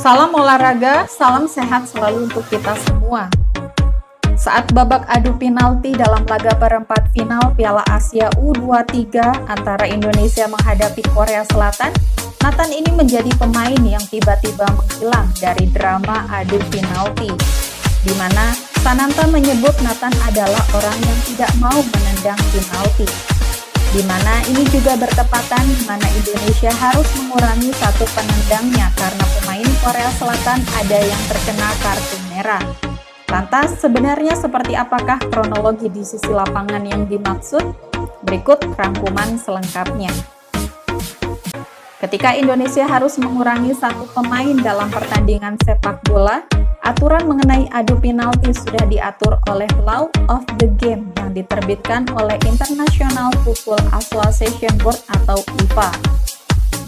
Salam olahraga, salam sehat selalu untuk kita semua. Saat babak adu penalti dalam laga perempat final Piala Asia U23 antara Indonesia menghadapi Korea Selatan, Nathan ini menjadi pemain yang tiba-tiba menghilang dari drama adu penalti, di mana Sananta menyebut Nathan adalah orang yang tidak mau menendang penalti. Di mana ini juga bertepatan di mana Indonesia harus mengurangi satu penendangnya karena pemain Korea Selatan ada yang terkena kartu merah. Lantas, sebenarnya seperti apakah kronologi di sisi lapangan yang dimaksud? Berikut rangkuman selengkapnya. Ketika Indonesia harus mengurangi satu pemain dalam pertandingan sepak bola, aturan mengenai adu penalti sudah diatur oleh Law of the Game yang diterbitkan oleh International Football Association Board atau FIFA.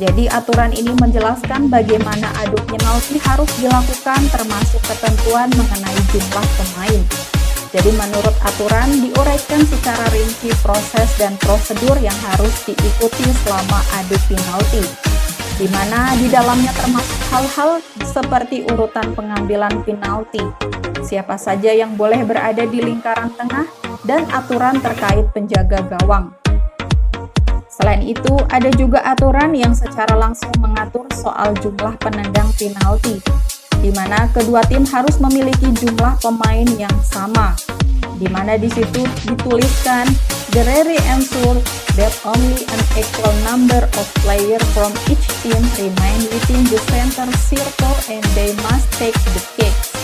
Jadi aturan ini menjelaskan bagaimana adu penalti harus dilakukan termasuk ketentuan mengenai jumlah pemain. Jadi menurut aturan diuraikan secara rinci proses dan prosedur yang harus diikuti selama adu penalti, di mana di dalamnya termasuk hal-hal seperti urutan pengambilan penalti, siapa saja yang boleh berada di lingkaran tengah, dan aturan terkait penjaga gawang. Selain itu, ada juga aturan yang secara langsung mengatur soal jumlah penendang penalti, di mana kedua tim harus memiliki jumlah pemain yang sama, di mana di situ dituliskan the rare ensure that only an equal number of players from each team remain within the center circle and they must take the kicks.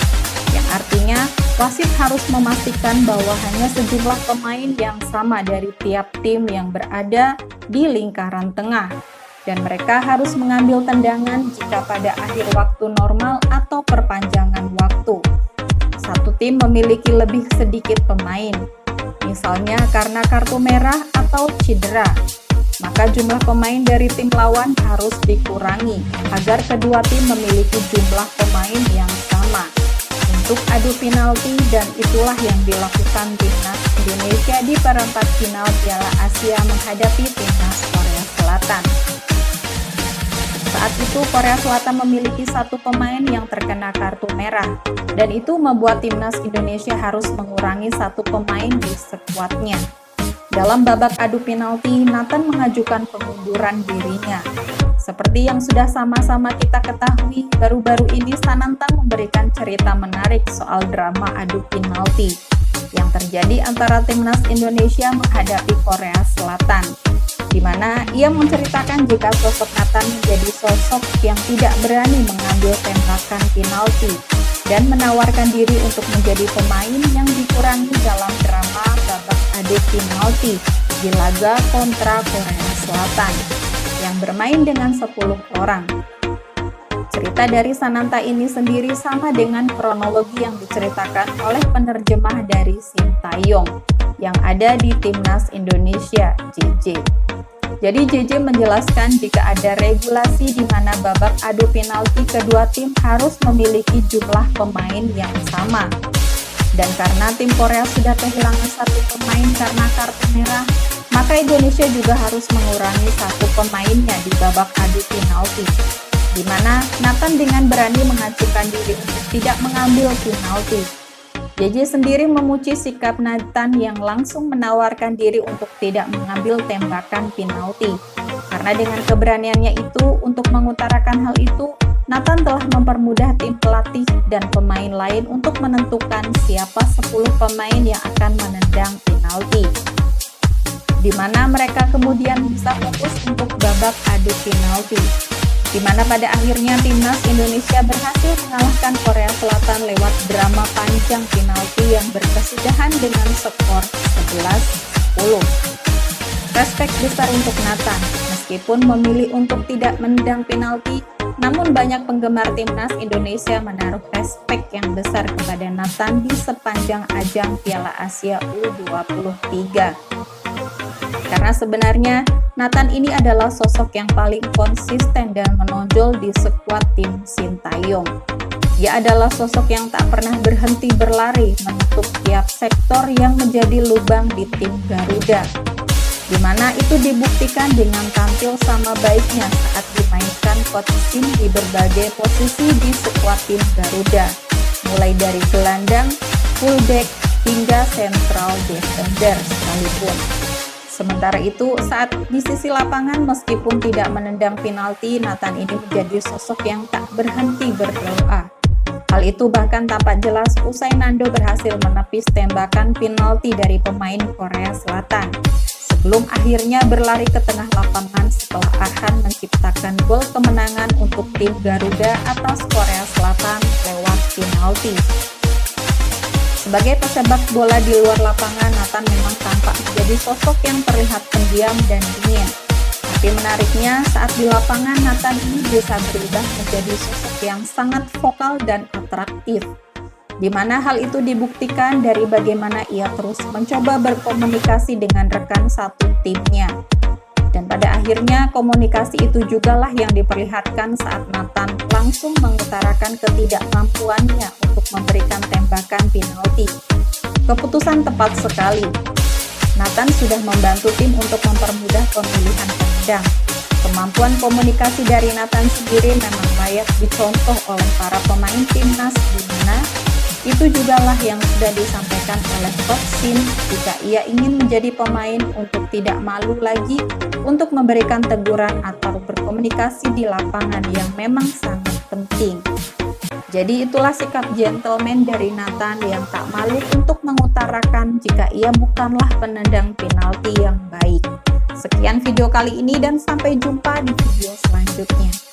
Yang artinya, wasit harus memastikan bahwa hanya sejumlah pemain yang sama dari tiap tim yang berada di lingkaran tengah, dan mereka harus mengambil tendangan jika pada akhir waktu normal atau perpanjangan waktu. Satu tim memiliki lebih sedikit pemain, misalnya karena kartu merah atau cedera, maka jumlah pemain dari tim lawan harus dikurangi agar kedua tim memiliki jumlah pemain yang sama untuk adu penalti, dan itulah yang dilakukan timnas Indonesia di perempat final Piala Asia menghadapi timnas Korea Selatan. Saat itu Korea Selatan memiliki satu pemain yang terkena kartu merah, dan itu membuat timnas Indonesia harus mengurangi satu pemain di skuadnya. Dalam babak adu penalti, Nathan mengajukan pengunduran dirinya. Seperti yang sudah sama-sama kita ketahui, baru-baru ini Sananta memberikan cerita menarik soal drama adu penalti yang terjadi antara timnas Indonesia menghadapi Korea Selatan, di mana ia menceritakan jika sosok Nathan menjadi sosok yang tidak berani mengambil tembakan penalti dan menawarkan diri untuk menjadi pemain yang dikurangi dalam drama babak adu penalti di laga kontra Korea Selatan yang bermain dengan 10 orang. Cerita dari Sananta ini sendiri sama dengan kronologi yang diceritakan oleh penerjemah dari Sintayong yang ada di timnas Indonesia, JJ. Jadi JJ menjelaskan jika ada regulasi di mana babak adu penalti kedua tim harus memiliki jumlah pemain yang sama. Dan karena tim Korea sudah kehilangan satu pemain karena kartu merah, maka Indonesia juga harus mengurangi satu pemainnya di babak adu penalti, di mana Nathan dengan berani mengajukan diri untuk tidak mengambil penalti. JJ sendiri memuji sikap Nathan yang langsung menawarkan diri untuk tidak mengambil tembakan penalti, karena dengan keberaniannya itu untuk mengutarakan hal itu, Nathan telah mempermudah tim pelatih dan pemain lain untuk menentukan siapa 10 pemain yang akan menendang penalti, di mana mereka kemudian bisa fokus untuk babak adu penalti, di mana pada akhirnya timnas Indonesia berhasil mengalahkan Korea Selatan lewat drama panjang penalti yang berkesudahan dengan skor 11-10. Respek besar untuk Nathan, meskipun memilih untuk tidak menendang penalti, namun banyak penggemar timnas Indonesia menaruh respek yang besar kepada Nathan di sepanjang ajang Piala Asia U23. Karena sebenarnya Nathan ini adalah sosok yang paling konsisten dan menonjol di skuad tim Sintayong. Dia adalah sosok yang tak pernah berhenti berlari menutup tiap sektor yang menjadi lubang di tim Garuda. di mana itu dibuktikan dengan tampil sama baiknya saat dimainkan Coach Shin di berbagai posisi di skuad tim Garuda, mulai dari gelandang, fullback, hingga central defender sekalipun. Sementara itu, saat di sisi lapangan meskipun tidak menendang penalti, Nathan ini menjadi sosok yang tak berhenti berdoa. Hal itu bahkan tampak jelas usai Nando berhasil menepis tembakan penalti dari pemain Korea Selatan, sebelum akhirnya berlari ke tengah lapangan setelah Ahn menciptakan gol kemenangan untuk tim Garuda atas Korea Selatan lewat penalti. Sebagai pesepak bola di luar lapangan, Nathan memang tampak menjadi sosok yang terlihat pendiam dan dingin. Tapi menariknya, saat di lapangan Nathan ini bisa berubah menjadi sosok yang sangat vokal dan atraktif, di mana hal itu dibuktikan dari bagaimana ia terus mencoba berkomunikasi dengan rekan satu timnya. Dan pada akhirnya komunikasi itu jugalah yang diperlihatkan saat Nathan langsung mengutarakan ketidakmampuannya untuk memberikan tembakan penalti. Keputusan tepat sekali. Nathan sudah membantu tim untuk mempermudah pemilihan kandang. Kemampuan komunikasi dari Nathan sendiri memang layak dicontoh oleh para pemain timnas, di mana itu jugalah yang sudah disampaikan oleh Coach Shin jika ia ingin menjadi pemain untuk tidak malu lagi untuk memberikan teguran atau berkomunikasi di lapangan yang memang sangat penting. Jadi itulah sikap gentleman dari Nathan yang tak malu untuk mengutarakan jika ia bukanlah penendang penalti yang baik. Sekian video kali ini dan sampai jumpa di video selanjutnya.